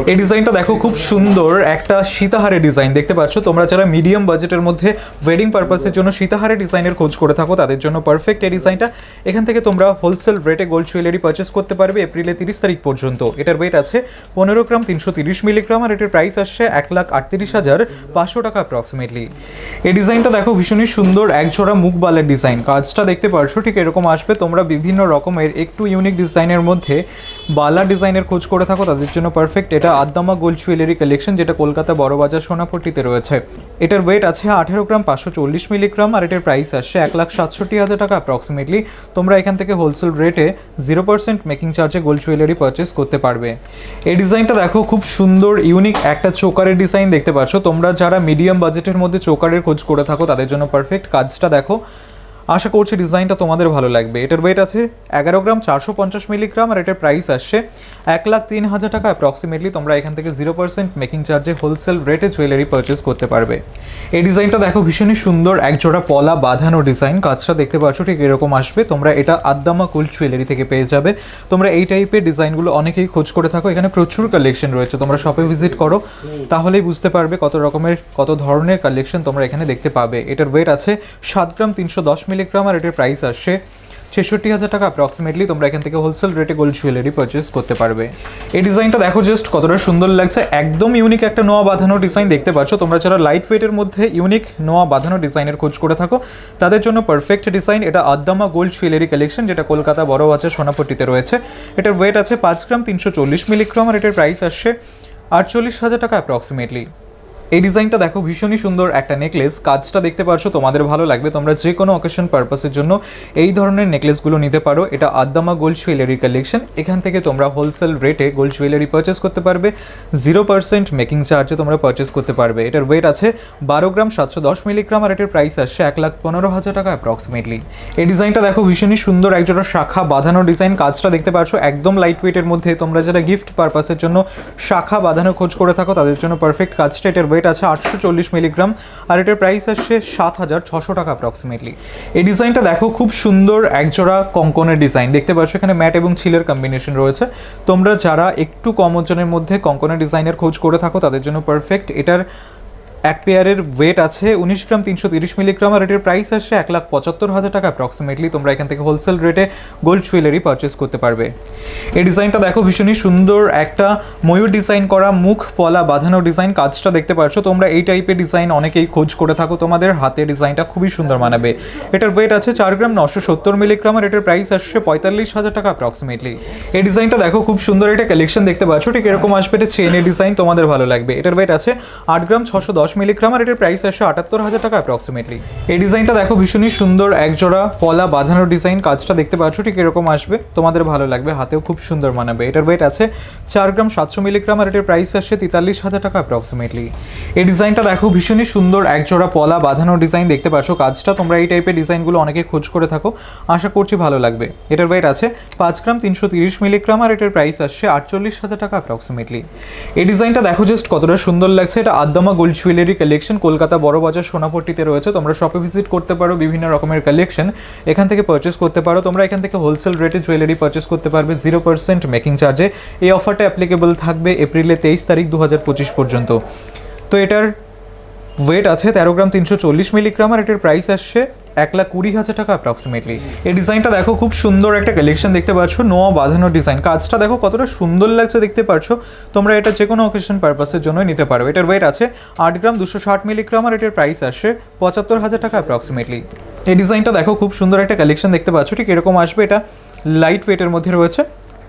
এই ডিজাইনটা দেখো খুব সুন্দর একটা সীতাহারের ডিজাইন দেখতে পাচ্ছ। তোমরা যারা মিডিয়াম বাজেটের মধ্যে ওয়েডিং পারপাসের জন্য সীতাহারের ডিজাইনের খোঁজ করে থাকো তাদের জন্য পারফেক্ট এই ডিজাইনটা। এখান থেকে তোমরা হোলসেল রেটে গোল্ড জুয়েলারি পারচেস করতে পারবে এপ্রিলের 30 তারিখ পর্যন্ত। এটার ওয়েট আছে 15 গ্রাম 330 মিলিগ্রাম আর এটার প্রাইস আসছে 1,38,500 টাকা অ্যাপ্রক্সিমেটলি। এই ডিজাইনটা দেখো ভীষণই সুন্দর একজোড়া মুখবালের ডিজাইন, কাজটা দেখতে পাচ্ছ ঠিক এরকম আসবে। তোমরা বিভিন্ন রকমের একটু ইউনিক ডিজাইনের মধ্যে বালা ডিজাইনের খোঁজ করে থাকো তাদের জন্য পারফেক্ট। এটা আদ্দামা গোল্ড জুয়েলারি কালেকশন, যেটা কলকাতা বড়বাজার সোনাপট্টিতে রয়েছে। এটার ওয়েট আছে 18 গ্রাম 540 মিলিগ্রাম আর এটার প্রাইস আসছে 1,67,000 টাকা অ্যাপ্রক্সিমেটলি। তোমরা এখান থেকে হোলসেল রেটে 0% মেকিং চার্জে গোল্ড জুয়েলারি পারচেস করতে পারবে। এই ডিজাইনটা দেখো খুব সুন্দর ইউনিক একটা চোকারের ডিজাইন দেখতে পাচ্ছ। তোমরা যারা মিডিয়াম বাজেটের মধ্যে চোকারের খোঁজ করে থাকো তাদের জন্য পারফেক্ট। কাজটা দেখো, আশা করছি ডিজাইনটা তোমাদের ভালো লাগবে। এটার ওয়েট আছে 11 গ্রাম 450 মিলিগ্রাম আর এটার প্রাইস আসছে 1,03,000 টাকা অ্যাপ্রক্সিমেটলি। তোমরা এখান থেকে 0% মেকিং চার্জে হোলসেল রেটে জুয়েলারি পারচেস করতে পারবে। এই ডিজাইনটা দেখো ভীষণই সুন্দর একজোড়া পলা বাঁধানো ডিজাইন, কাজটা দেখতে পাচ্ছ ঠিক এরকম আসবে। তোমরা এটা আদ্দামা গোল্ড জুয়েলারি থেকে পেয়ে যাবে। তোমরা এই টাইপের ডিজাইনগুলো অনেকেই খোঁজ করে থাকো, এখানে প্রচুর কালেকশন রয়েছে। তোমরা শপে ভিজিট করো তাহলেই বুঝতে পারবে কত ধরনের কালেকশন তোমরা এখানে দেখতে পাবে। এটার ওয়েট আছে 7 গ্রাম 310 মিলিগ্রাম আর এটার প্রাইস আসছে 66,000 টাকা অ্যাপ্রক্সিমেটলি। তোমরা এখান থেকে হোলসেল রেটে গোল্ড জুয়েলারি পারচেস করতে পারবে। এই ডিজাইনটা দেখো জাস্ট কতটা সুন্দর লাগছে, একদম ইউনিক একটা নোয়া বাঁধানো ডিজাইন দেখতে পাচ্ছ। তোমরা যারা লাইট ওয়েটের মধ্যে ইউনিক নোয়া বাঁধানো ডিজাইনের খোঁজ করে থাকো তাদের জন্য পারফেক্ট ডিজাইন। এটা আদ্দামা গোল্ড জুয়েলারি কালেকশন, যেটা কলকাতা বড়বাজার সোনাপট্টিতে রয়েছে। এটার ওয়েট আছে 5 গ্রাম 340 মিলিগ্রাম আর এটার প্রাইস আসছে 48,000 টাকা অ্যাপ্রক্সিমেটলি। এই ডিজাইনটা দেখো ভীষণই সুন্দর একটা নেকলেস, কাজটা দেখতে পাচ্ছ তোমাদের ভালো লাগবে। তোমরা যে কোনো অকেশন পারপাসের জন্য এই ধরনের নেকলেসগুলো নিতে পারো। এটা আদ্দামা গোল্ড জুয়েলারি কালেকশন, এখান থেকে তোমরা হোলসেল রেটে গোল্ড জুয়েলারি পারচেস করতে পারবে। 0% মেকিং চার্জে তোমরা পারচেস করতে পারবে। এটার ওয়েট আছে 12 গ্রাম 710 মিলিগ্রাম আর এটার প্রাইস আসছে 1,15,000 টাকা অ্যাপ্রক্সিমেটলি। এই ডিজাইনটা দেখো ভীষণই সুন্দর একজোড়া শাখা বাঁধানো ডিজাইন, কাজটা দেখতে পাচ্ছ একদম লাইট ওয়েটের মধ্যে। তোমরা যারা গিফট পারপাসের জন্য শাখা বাঁধানো খোঁজ করে থাকো তাদের জন্য পারফেক্ট। কাজটা এটার ওয়েট আছে 840 মিলিগ্রাম আর এটার প্রাইস আসছে 7,600 টাকা অ্যাপ্রক্সিমেটলি। এই ডিজাইনটা দেখো খুব সুন্দর একজোড়া কঙ্কনের ডিজাইন দেখতে পাচ্ছ, এখানে ম্যাট এবং ছিলের কম্বিনেশন রয়েছে। তোমরা যারা একটু কম ওজনের মধ্যে কঙ্কনের ডিজাইনের খোঁজ করে থাকো তাদের জন্য পারফেক্ট। এটার এক পেয়ারের ওয়েট আছে 19 গ্রাম 330 মিলিগ্রাম আর এটার প্রাইস আসছে 1,75,000 টাকা অ্যাপ্রক্সিমেটলি। তোমরা এখান থেকে হোলসেল রেটে গোল্ড জুয়েলারি পারচেস করতে পারবে। এই ডিজাইনটা দেখো ভীষণই সুন্দর একটা ময়ূর ডিজাইন করা মুখ পলা বাঁধানো ডিজাইন, কাজটা দেখতে পাচ্ছ। তোমরা এই টাইপের ডিজাইন অনেকেই খোঁজ করে থাকো, তোমাদের হাতে ডিজাইনটা খুবই সুন্দর মানাবে। এটার ওয়েট আছে 4 গ্রাম 970 মিলিগ্রাম আর এটার প্রাইস আসছে 45,000 টাকা অ্যাপ্রক্সিমেটলি। এই ডিজাইনটা দেখো খুব সুন্দর একটা কালেকশন দেখতে পাচ্ছ, ঠিক এরকম আসবে। এটা চেনের ডিজাইন, তোমাদের ভালো লাগবে। এটার ওয়েট আছে 8 গ্রাম 610 মিলিগ্রাম আর এটার প্রাইস আসছে 78,000 টাকা অ্যাপ্রক্সিমেটলি। এই ডিজাইনটা দেখো ভীষণই সুন্দর একজোড়া পলা বাঁধানো ডিজাইন, কাজটা দেখতে পাচ্ছ ঠিক এরকম আসবে, তোমাদের ভালো লাগবে, হাতেও খুব সুন্দর মানাবে। এটার ওয়েট আছে 4 গ্রাম 700 মিলিগ্রাম আর এটার প্রাইস আসছে 43,000 টাকা অ্যাপ্রক্সিমেটলি। এই ডিজাইনটা দেখো ভীষণই সুন্দর একজোড়া পলা বাঁধানো ডিজাইন দেখতে পাচ্ছ, কাজটা তোমরা এই টাইপের ডিজাইনগুলো অনেকে খোঁজ করে থাকো, আশা করছি ভালো লাগবে। এটার ওয়েট আছে 5 গ্রাম 330 মিলিগ্রাম আর এটার প্রাইস আসছে 48,000 টাকা অ্যাপ্রক্সিমেটলি। এই ডিজাইনটা দেখো জাস্ট কতটা সুন্দর লাগছে। এটা আদ্দামা gold jewellery collection, Kolkata Barabazar সোনাপট্টিতে রয়েছে। তোমরা শপে ভিজিট করতে পারো, বিভিন্ন রকমের কালেকশন এখান থেকে পারচেস করতে পারো। তোমরা এখান থেকে হোলসেল রেটে জুয়েলারি পারচেস করতে পারবে 0% মেকিং চার্জে। এই অফারটা অ্যাপ্লিকেবল থাকবে এপ্রিলের 23 তারিখ 2025 পর্যন্ত। তো এটার ওয়েট আছে 13 গ্রাম 340 মিলিগ্রাম আর এটার প্রাইস আসছে 1,20,000 টাকা অ্যাপ্রক্সিমেটলি। এই ডিজাইনটা দেখো খুব সুন্দর একটা কালেকশন দেখতে পাচ্ছ, নোয়া বাঁধানো ডিজাইন, কাজটা দেখো কতটা সুন্দর লাগছে দেখতে পাচ্ছ। তোমরা এটা যে কোনো অকেশন পারপাসের জন্য নিতে পারো। এটার ওয়েট আছে 8 গ্রাম 260 মিলিগ্রাম আর এটার প্রাইস আসছে 75,000 টাকা অ্যাপ্রক্সিমেটলি। এই ডিজাইনটা দেখো খুব সুন্দর একটা কালেকশন দেখতে পাচ্ছ, ঠিক এরকম আসবে। এটা লাইট ওয়েটের মধ্যে রয়েছে।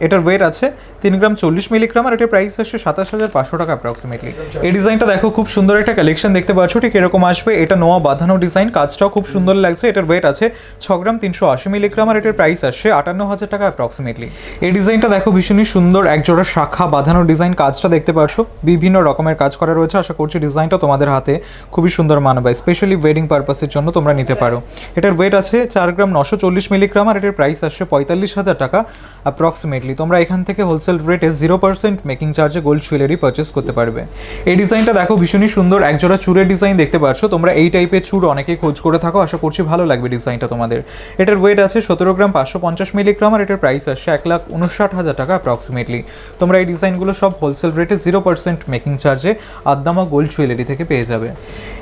এটার ওয়েট আছে 3 গ্রাম 40 মিলিগ্রাম আর এটার প্রাইস আসছে 27,500 টাকা অ্যাপ্রক্সিমেটলি। এই ডিজাইনটা দেখো খুব সুন্দর একটা কালেকশন দেখতে পাচ্ছ, ঠিক এরকম আসবে। এটা নোয়া বাঁধানো ডিজাইন, কাজটাও খুব সুন্দর লাগছে। এটার ওয়েট আছে 6 গ্রাম 380 মিলিগ্রাম আর এটার প্রাইস আসছে 58,000 টাকা অ্যাপ্রক্সিমেটলি। এই ডিজাইনটা দেখো ভীষণই সুন্দর একজোড়া শাখা বাঁধানো ডিজাইন, কাজটা দেখতে পাচ্ছ বিভিন্ন রকমের কাজ করা রয়েছে। আশা করছি ডিজাইনটা তোমাদের হাতে খুবই সুন্দর মানাবে, স্পেশালি ওয়েডিং পারপাসের জন্য তোমরা নিতে পারো। এটার ওয়েট আছে 4 গ্রাম 940 মিলিগ্রাম আর এটার প্রাইস আসছে 45,000 টাকা অ্যাপ্রক্সিমেটলি। অ্যাপ্রক্সিমেটলি। তোমরা এখান থেকে হোলসেল রেটে 0% মেকিং চার্জে গোল্ড জুয়েলারি পারচেস করতে পারবে। এই ডিজাইনটা দেখো ভীষণই সুন্দর, একজোড়া চুরের ডিজাইন দেখতে পাচ্ছ। তোমরা এই টাইপের চুর অনেকেই খোঁজ করে থাকো, আশা করছি ভালো লাগবে ডিজাইনটা তোমাদের। এটার ওয়েট আছে 17 গ্রাম 550 মিলিগ্রাম, আর এটার প্রাইস আসছে 1,59,000 টাকা অ্যাপ্রক্সিমেটলি। তোমরা এই ডিজাইনগুলো সব হোলসেল রেটে 0% মেকিং চার্জে আদ্দামা গোল্ড জুয়েলারি থেকে পেয়ে যাবে।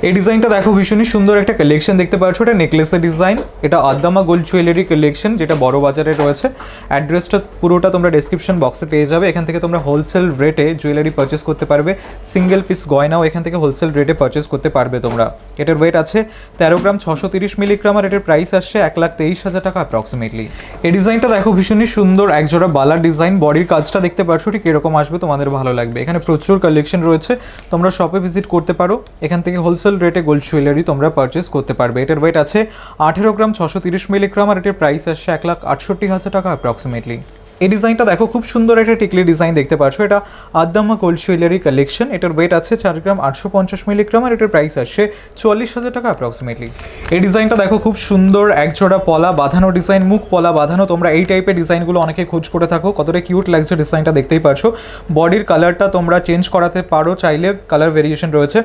এই ডিজাইনটা দেখো ভীষণই সুন্দর একটা কালেকশন দেখতে পাচ্ছ, এটা নেকলেসের ডিজাইন। এটা আদ্দামা গোল্ড জুয়েলারি কালেকশন, যেটা বড় বাজারে রয়েছে। অ্যাড্রেসটা পুরোটা তোমরা ডেসক্রিপশন বক্সে পেয়ে যাবে। এখান থেকে তোমরা হোলসেল রেটে জুয়েলারি পারচেস করতে পারবে। সিঙ্গেল পিস গয়নাও এখান থেকে হোলসেল রেটে পারচেস করতে পারবে তোমরা। এটার ওয়েট আছে 13 গ্রাম 630 মিলিগ্রাম, আর এটার প্রাইস আসছে 1,23,000 টাকা অ্যাপ্রক্সিমেটলি। এই ডিজাইনটা দেখো ভীষণই সুন্দর, একজোড়া বালার ডিজাইন। বডির কাজটা দেখতে পাচ্ছ ঠিক এরকম আসবে, তোমাদের ভালো লাগবে। এখানে প্রচুর কালেকশন রয়েছে, তোমরা শপে ভিজিট করতে পারো। এখান থেকে হোলসেল রেটে গোল্ড জুয়েলারি তোমরা পারচেস করতে পারবে। এটার ওয়েট আছে 18 গ্রাম 630 মিলিগ্রাম, আর এটার প্রাইস আসছে 1,68,000 টাকা অ্যাপ্রক্সিমেটলি। এই ডিজাইনটা দেখো খুব সুন্দর একটা টিকলি ডিজাইন দেখতে পাচ্ছ, এটা আদ্দামা গোল্ড জুয়েলারি কালেকশন। এটার ওয়েট আছে 4 গ্রাম 850 মিলিগ্রাম, আর এটার প্রাইস আসছে 44,000 টাকা অ্যাপ্রক্সিমেটলি। এই ডিজাইনটা দেখো খুব সুন্দর, একজোড়া পলা বাঁধানো ডিজাইন, মুখ পলা বাঁধানো। তোমরা এই টাইপের ডিজাইনগুলো অনেকে খোঁজ করে থাকো, কতটা কিউট লাগছে ডিজাইনটা দেখতেই পারছো। বডির কালারটা তোমরা চেঞ্জ করাতে পারো চাইলে, কালার ভেরিয়েশন রয়েছে।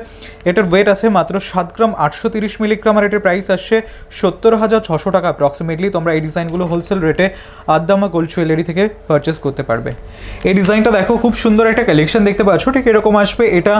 এটার ওয়েট আছে মাত্র 7 গ্রাম 830 মিলিগ্রাম, আর এটার প্রাইস আসছে 70,600 টাকা অ্যাপ্রক্সিমেটলি। তোমরা এই ডিজাইনগুলো হোলসেল রেটে আদ্দামা গোল্ড জুয়েলারি থেকে পারচেস করতে পারবে। এই ডিজাইনটা দেখো খুব সুন্দর একটা কালেকশন দেখতে পাচ্ছ, ঠিক এরকম আসবে। এটা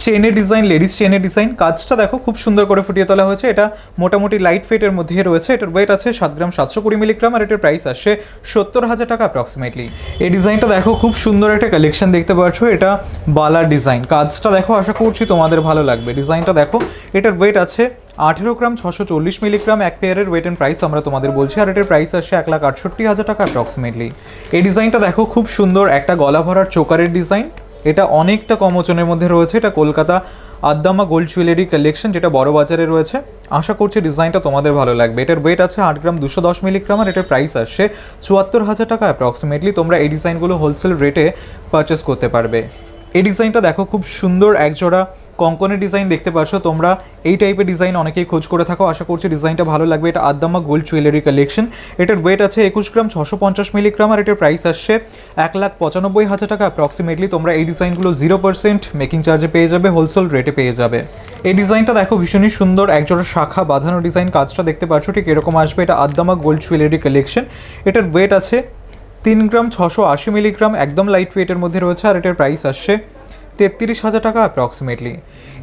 চেনের ডিজাইন, লেডিস চেনের ডিজাইন। কাজটা দেখো খুব সুন্দর করে ফুটিয়ে তোলা হয়েছে। এটা মোটামুটি লাইট ফেটের মধ্যে রয়েছে। এটার ওয়েট আছে 7 গ্রাম 720 মিলিগ্রাম, আর এটার প্রাইস আসছে 70,000 টাকা অ্যাপ্রক্সিমেটলি। এই ডিজাইনটা দেখো খুব সুন্দর একটা কালেকশন দেখতে পাচ্ছ, এটা বালার ডিজাইন। কাজটা দেখো, আশা করছি তোমাদের ভালো লাগবে। ডিজাইনটা দেখো, এটার ওয়েট আছে 18 গ্রাম 640 মিলিগ্রাম। এক পেয়ারের ওয়েট অ্যান্ড প্রাইস আমরা তোমাদের বলছি, আর এটার প্রাইস আসছে 1,68,000 টাকা অ্যাপ্রক্সিমেটলি। এই ডিজাইনটা দেখো খুব সুন্দর, একটা গলা ভরার চোকারের ডিজাইন। এটা অনেকটা কম ওজনের মধ্যে রয়েছে। এটা কলকাতা আদ্দামা গোল্ড জুয়েলারি কালেকশন, যেটা বড় বাজারে রয়েছে। আশা করছি ডিজাইনটা তোমাদের ভালো লাগবে। এটার ওয়েট আছে 8 গ্রাম 210 মিলিগ্রাম, আর এটার প্রাইস আসছে 74,000 টাকা অ্যাপ্রক্সিমেটলি। তোমরা এই ডিজাইনগুলো হোলসেল রেটে পারচেস করতে পারবে। এই ডিজাইনটা দেখো খুব সুন্দর, একজোড়া কঙ্কনের ডিজাইন দেখতে পাচ্ছ। তোমরা এই টাইপের ডিজাইন অনেকেই খোঁজ করে থাকো, আশা করছি ডিজাইনটা ভালো লাগবে। এটা আদ্দামা গোল্ড জুয়েলারি কালেকশন। এটার ওয়েট আছে 21 গ্রাম 650 মিলিগ্রাম, আর এটার প্রাইস আসছে 1,95,000 টাকা অ্যাপ্রক্সিমেটলি। তোমরা এই ডিজাইনগুলো 0% মেকিং চার্জে পেয়ে যাবে, হোলসেল রেটে পেয়ে যাবে। এই ডিজাইনটা দেখো ভীষণই সুন্দর, একজোড়া শাখা বাঁধানো ডিজাইন। কাজটা দেখতে পাচ্ছ ঠিক এরকম আসবে। এটা আদ্দামা গোল্ড জুয়েলারি কালেকশন। এটার ওয়েট আছে 3 গ্রাম 680 মিলিগ্রাম, একদম লাইট ওয়েটের মধ্যে রয়েছে, আর এটার প্রাইস আসছে 33,000 টাকা অ্যাপ্রক্সিমেটলি।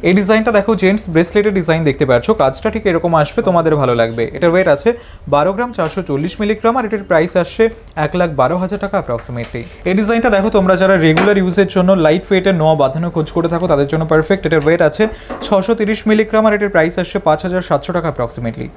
এই ডিজাইনটা দেখো জেন্টস ব্রেসলেটের ডিজাইন দেখতে পাচ্ছ। কাজটা ঠিক এরকম আসবে, তোমাদের ভালো লাগবে। এটার ওয়েট আছে 12 গ্রাম 440 মিলিগ্রাম, আর এটার প্রাইস আসছে 1,12,000 টাকা অ্যাপ্রক্সিমেটলি। এই ডিজাইনটা দেখো, তোমরা যারা রেগুলার ইউজের জন্য লাইট ওয়েটের নোয়া বাঁধানো খোঁজ করে থাকো তাদের জন্য পারফেক্ট। এটার ওয়েট আছে 630 মিলিগ্রাম, আর এটার প্রাইস আসছে 5,700 টাকা অ্যাপ্রক্সিমেটলি।